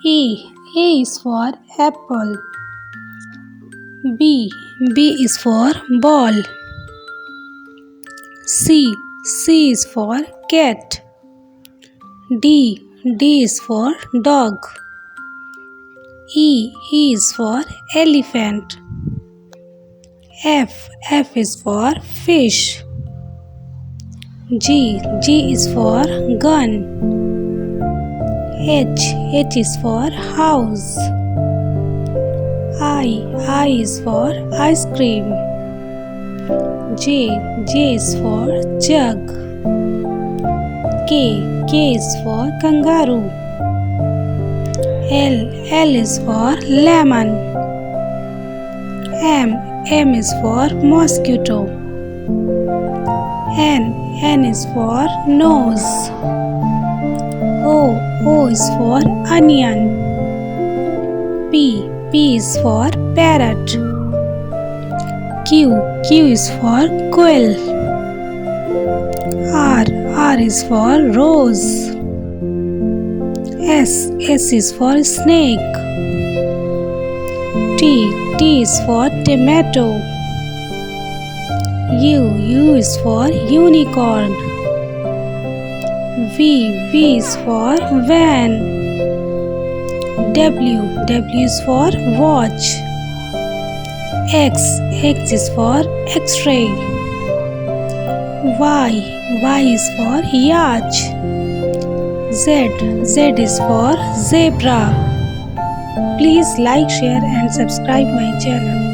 A is for apple. B is for ball. C is for cat. D is for dog. E is for elephant. F is for fish. G is for gun. H is for house. I is for ice cream. J is for jug. K is for kangaroo. L is for lemon. M is for mosquito. N is for nose. O is for onion. P is for parrot. Q is for quail. R is for rose. S is for snake. T is for tomato. U is for unicorn. V is for van. W is for watch. X is for X-ray. Y is for yacht. Z is for zebra. Please like, share and subscribe my channel.